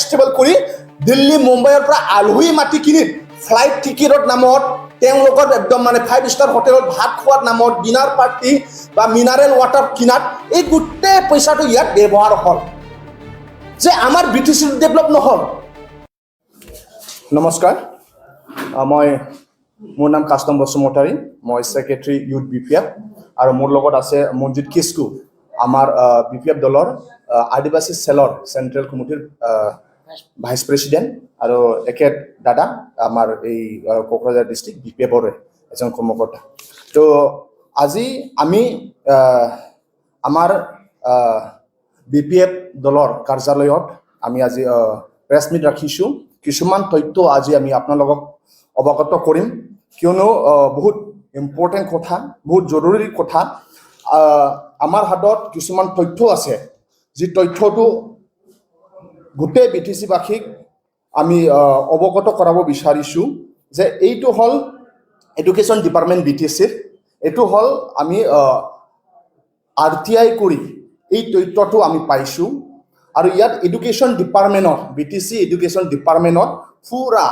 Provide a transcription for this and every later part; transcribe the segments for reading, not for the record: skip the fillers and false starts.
festival কৰি দিল্লী মুম্বাইৰ পৰা আলহী মাতি কিনি ফ্লাইট টিকেটৰ নামত তেওঁলোকৰ একদম মানে 5 ষ্টাৰ হোটেলত ভাত খোৱাৰ নামত ডিনাৰ পাৰ্টি বা মিনাৰেল ৱাটাৰ কিনাত এই গোটেই পইচাটো ইয়াত ব্যৱহাৰ হ'ল যে আমাৰ BTC ডেভেলপ নহল নমস্কাৰ মোৰ নাম কাষ্টম বসুমতাৰী মই সেক্ৰেটাৰী ইউথ BPF আৰু মোৰ লগত আছে মনজিত কিসকু আমাৰ BPF দলৰ আদিবাসী সেলৰ সেন্ট্ৰেল কমিটিৰ ভাইস প্ৰেসিডেন্ট আৰু একেট দাদা আমাৰ এই কোকৰাঝাৰ ডিস্ট্ৰিক্ট BPF-ৰ এজন কৰ্মকৰ্তা তো আজি আমি আমাৰ BPF দলৰ কাৰ্যালয়ত আমি আজি প্ৰেছ মিট ৰাখিছো কিছুমান তথ্য আজি আমি আপোনালোকক অৱগত কৰিম কিয়নো বহুত ইম্পৰ্টেন্ট কথা বহুত জৰুৰী কথা আমাৰ হাতত কিছুমান তথ্য আছে যি তথ্যটো গোটেই BTC বাসীক আমি অৱগত কৰাব বিচাৰিছো যে এইটো হল এডুকেশ্যন ডিপাৰ্টমেন্ট BTCৰ এইটো হল আমি RTI কৰি এই তথ্যটো আমি পাইছো আৰু ইয়াত এডুকেশ্যন ডিপাৰ্টমেন্টৰ BTC এডুকেশ্যন ডিপাৰ্টমেন্টৰ পুৰা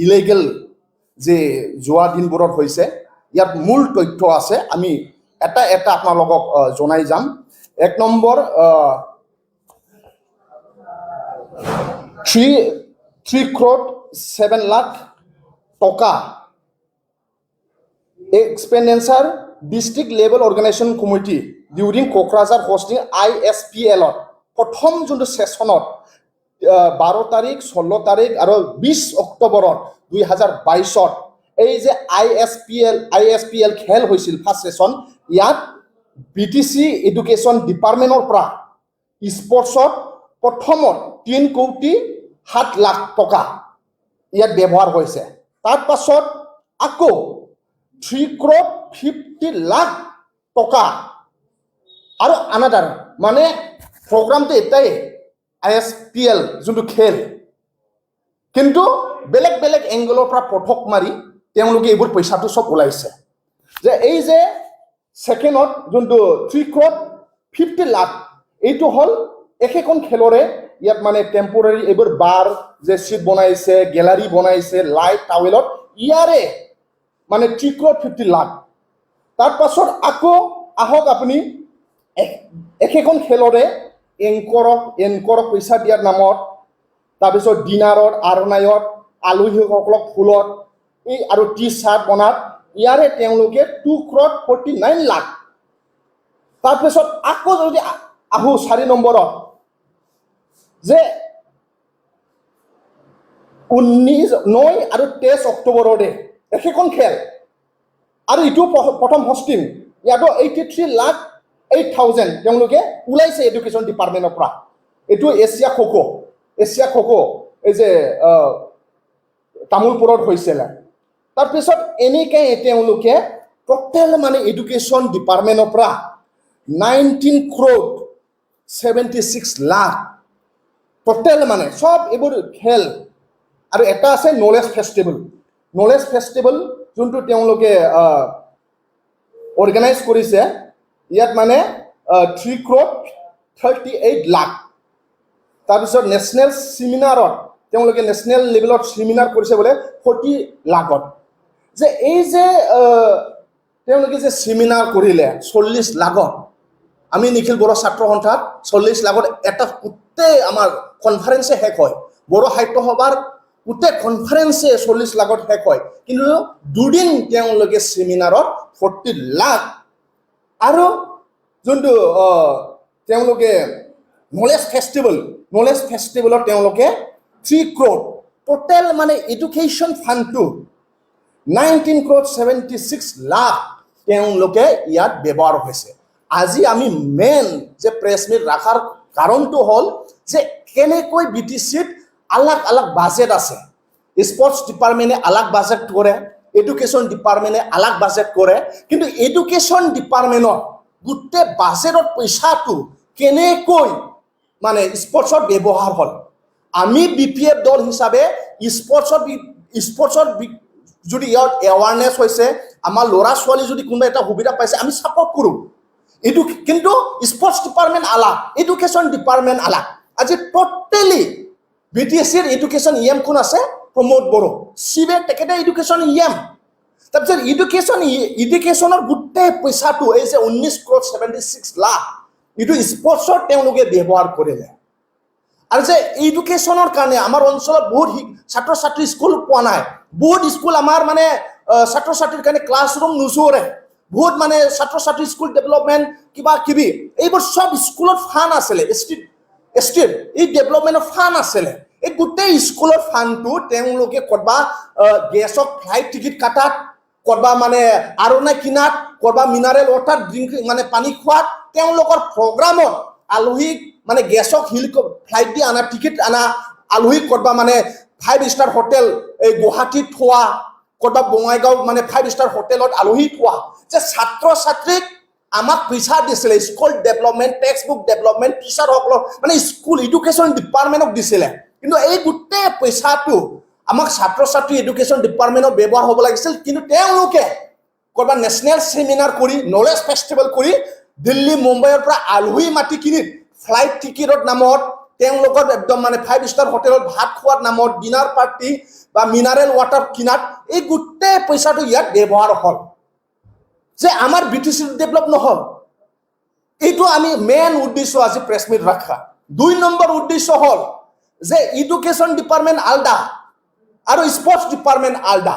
ইলিগেল যে যোৱা দিনবোৰত হৈছে ইয়াত মূল তথ্য আছে আমি এটা এটা আপোনালোকক জনাই যাম এক নম্বৰ 3 crore 7 lakh টকা expenditure district level organization committee during Kokrajhar hosting ISPL প্ৰথম যোনটো সেশনত 12 তাৰিখ 16 তাৰিখ আৰু 20 অক্টোবৰত 2022ত এই যে ISPL খেল হৈছিল ফাৰ্স্ট সেশন ইয়াত BTC এডুকেশ্যন ডিপাৰ্টমেন্টৰ পৰা স্পৰ্টছত প্ৰথমত 3 কোটি 7 লাখ টকা ইয়াত ব্যৱহাৰ হৈছে তাৰ পাছত আকৌ 3 crore 50 লাখ টকা আৰু আনাদাৰ মানে প্ৰগ্ৰামটো এটাই ISPL যোনটো খেল কিন্তু বেলেগ বেলেগ এংগলৰ পৰা পঠক মাৰি তেওঁলোকে এইবোৰ পইচাটো সব ওলাইছে যে এই যে সেকেন্ডত যোনটো 3 crore 50 লাখ এইটো হল একেখন খেলৰে ইয়াত মানে টেম্পোৰাৰী এইবোৰ বাৰ যে সিট বনাইছে গ্যালাৰি বনাইছে লাইট টাৱেলত ইয়াৰে মানে 3 crore 50 লাখ তাৰ পাছত আকৌ আহক আপুনি একেখন খেলৰে এংকৰক পইচা দিয়াৰ নামত তাৰপিছত ডিনাৰত আৰনায়ত আলহীসকলক ফুলত এই আৰু টি-শাৰ্ট বনাত ইয়াৰে তেওঁলোকে 2 crore 49 লাখ তাৰপিছত আকৌ যদি আহো 4 নম্বৰত যে 9 আৰু 23 অক্টোবৰৰে একেখন খেল আৰু ইটো প্ৰথম হোষ্টিং ইয়াতো 83 লাখ 8,000 তেওঁলোকে ওলাইছে এডুকেশ্যন ডিপাৰ্টমেন্টৰ পৰা এটো এছিয়া খোখো এই যে তামুলপুৰত হৈছিল তাৰপিছত এনেকৈ তেওঁলোকে টোটেল মানে এডুকেশ্যন ডিপাৰ্টমেন্টৰ পৰা 19 crore 76 লাখ টোটেল মানে সব এইবোৰ খেল আৰু এটা আছে নলেজ ফেষ্টিভেল যোনটো তেওঁলোকে অৰ্গানাইজ কৰিছে ইয়াত মানে 3 crore 38 লাখ তাৰপিছত নেশনেল সেমিনাৰত তেওঁলোকে নেশনেল লেভেলত সেমিনাৰ কৰিছে বলে 40 লাখত যে এই যে তেওঁলোকে যে সেমিনাৰ কৰিলে 40 লাখত আমি নিখিল বড়ো ছাত্ৰ সন্থাত 40 লাখত এটা গোটেই আমাৰ কনফাৰেন্সে শেষ হয় বড়ো সাহিত্য সভাৰ গোটেই কনফাৰেন্সে 40 লাখত শেষ হয় কিন্তু দুদিন তেওঁলোকে সেমিনাৰত 40 লাখ আৰু যোনটো তেওঁলোকে নলেজ ফেষ্টিভেলত তেওঁলোকে 3 crore টোটেল মানে এডুকেশ্যন ফাণ্ডটো 19 crore 76 লাখ তেওঁলোকে ইয়াত ব্যৱহাৰ হৈছে আজি আমি মেইন যে প্ৰেছ মিট ৰাখাৰ কাৰণটো হল যে কেনেকৈ BTCত আলাগ বাজেট আছে স্পৰ্টছ ডিপাৰ্টমেন্টে আলাগ বাজেট কৰে এডুকেশ্যন ডিপাৰ্টমেন্টে আলাগ বাজেট কৰে কিন্তু এডুকেশ্যন ডিপাৰ্টমেন্টৰ গোটেই বাজেটৰ পইচাটো কেনেকৈ মানে স্পৰ্টছত ব্যৱহাৰ হল আমি BPF দল হিচাপে স্পৰ্টছৰ যদি ইয়াত এৱাৰনেছ হৈছে আমাৰ ল'ৰা ছোৱালী যদি কোনোবা এটা সুবিধা পাইছে আমি সাপোৰ্ট কৰো কিন্তু স্পৰ্টছ ডিপাৰ্টমেন্ট আলাগ এডুকেশ্যন ডিপাৰ্টমেন্ট আলাগ আজি টোটেলি BTSৰ এডুকেশ্যন EM কোন আছে প্ৰমোদ বড়ো সিবে তেখেতে এডুকেশ্যন EM তাৰপিছত এডুকেশ্যনৰ গোটেই পইচাটো এই যে 19.76 লাখ এইটো স্পৰ্টছৰ তেওঁলোকে ব্যৱহাৰ কৰিলে আৰু যে এডুকেশ্যনৰ কাৰণে আমাৰ অঞ্চলত বহুত ছাত্ৰ ছাত্ৰী স্কুল পোৱা নাই বহুত স্কুল আমাৰ মানে ছাত্ৰ ছাত্ৰীৰ কাৰণে ক্লাছৰুম নুচুৰে বহুত মানে ছাত্ৰ ছাত্ৰী স্কুল ডেভেলপমেণ্ট কিবা কিবি এইবোৰ সব স্কুলত ফাণ্ড আছিলে ষ্টেট এই ডেভেলপমেণ্টৰ ফাণ্ড আছিলে এই গোটেই স্কুলৰ ফাণ্ডটো তেওঁলোকে কৰবা গেছক ফ্লাইট টিকেট কাটাত কৰবা মানে আৰণাই কিনাত কৰবা মিনাৰেল ৱাটাৰ ড্ৰিংক মানে পানী খোৱাত তেওঁলোকৰ প্ৰগ্ৰামত আলহীক মানে গেছক ফ্লাইট দি আনা টিকেট আনা আলহীক কৰবা মানে 5 ষ্টাৰ হোটেল এই গুৱাহাটীত থোৱা কৰবা বঙাইগাঁও মানে 5 ষ্টাৰ হোটেলত আলহী থোৱা যে ছাত্ৰ ছাত্ৰীক আমাক পইচা দিছিলে school development text book development টিচাৰসকলৰ মানে স্কুল এডুকেশ্যন ডিপাৰ্টমেণ্টক দিছিলে কিন্তু এই গোটেই পইচাটো আমাক ছাত্ৰ ছাত্ৰী এডুকেশ্যন ডিপাৰ্টমেণ্টত ব্যৱহাৰ হ'ব লাগিছিল কিন্তু তেওঁলোকে কৰবা নেশ্যনেল ছেমিনাৰ কৰি নলেজ ফেষ্টিভেল কৰি দিল্লী মুম্বাইৰ পৰা আলহী মাতি কিনি ফ্লাইট টিকেটৰ নামত তেওঁলোকৰ একদম মানে 5 ষ্টাৰ হোটেলত ভাত খোৱাৰ নামত ডিনাৰ পাৰ্টি বা মিনাৰেল ৱাটাৰ কিনাত এই গোটেই পইচাটো ইয়াত ব্যৱহাৰ হ'ল যে আমাৰ BTC ডেভেলপ নহল এইটো আমি মেইন উদ্দেশ্য আজি প্ৰেছ মিট ৰাখা 2 নম্বৰ উদ্দেশ্য হ'ল যে এডুকেশ্যন ডিপাৰ্টমেণ্ট আলদা আৰু স্পৰ্টছ ডিপাৰ্টমেণ্ট আলদা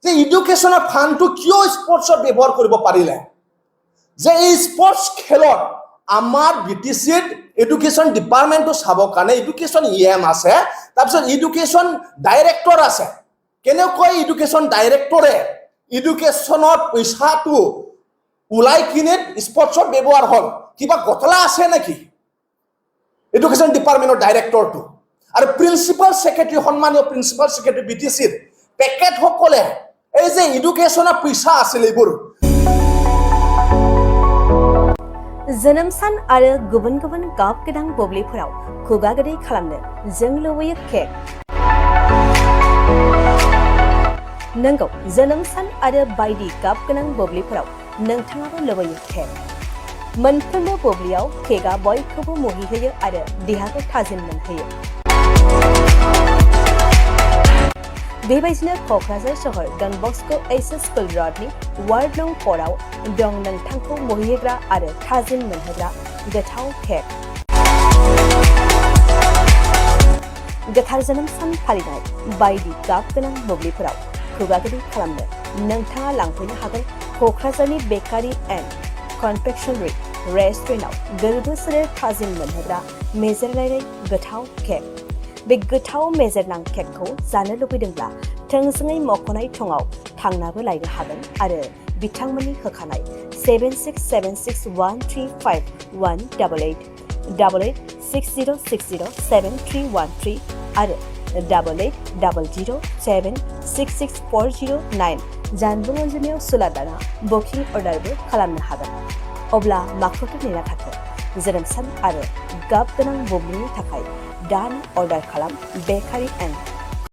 যে এডুকেশ্যনৰ ফাণ্ডটো কিয় স্পৰ্টছত ব্যৱহাৰ কৰিব পাৰিলে যে এই স্পৰ্টছ খেলত আমাৰ BTCত এডুকেশ্যন ডিপাৰ্টমেণ্টটো চাবৰ কাৰণে এডুকেশ্যন EM আছে তাৰপিছত এডুকেশ্যন ডাইৰেক্টৰ আছে কেনেকৈ এডুকেশ্যন ডাইৰেক্টৰে এডুকেশ্যনৰ পইচাটো উলাই কিনে স্পৰ্টছত ব্যৱহাৰ হ'ল কিবা গঠলা আছে নেকি এডুকেশ্যন ডিপাৰ্টমেণ্টৰ ডাইৰেক্টৰটো আৰু প্ৰিন্সিপাল সেক্ৰেটাৰী সন্মানীয় প্ৰিন্সিপাল সেক্ৰেটাৰী BTCৰ পেকেট সকলে এই যে এডুকেশ্যনৰ পইচা আছিল এইবোৰ जोनोम सान आरो गुबुन गुबुन गाब गोनां बुब्लिफोराव खुगा गोदै खालामनो जों लुबैयो केक नंगौ जोनोम सान आरो बायदि गाब गोनां बुब्लिफोराव नोंथाङाबो लुबैयो केक मोनफ्रोमबो बुब्लियाव केकआ बयखौबो मुहिहोयो आरो देहाखौ थाजिम मोनहोयो बेबायदिनो क'क्राझार सहर Don Bosco' HS school र'डनि ward नं 4 आव दं नोंथांखौ मुहिहोग्रा आरो थाजिम मोनहोग्रा गोथाव केक गोथार जोनोम सान फालिनाय बायदि गाब गोनां बुब्लिफोराव खुगा गोदै खालामनो नोंथाङा लांफैनो हागोन क'क्राझारनि बेकारि एन्ड कनफेक्शनारि रेस्टुरेन्टआव गोरबो सोलेर थाजिम मोनहोग्रा मेजेरलायनाय गोथाव केक बे गोथाव मेजेरनां केकखौ जानो लुबैदोंब्ला थोंजोङै मख'नाय थंआव थांनाबो लायनो हागोन आरो बिथांमोननि होखानाय 7676135188 8860607313 आरो 8800766409 जानबुं अनजिमायाव सुलादाना बुकिं अर्डारबो खालामनो हागोन अब्ला माखौथो नेना थाखो जोनोम सान आरो गाब गोनां बुब्लिनि थाखाय दान अर्डार खालाम बेकारि एन्ड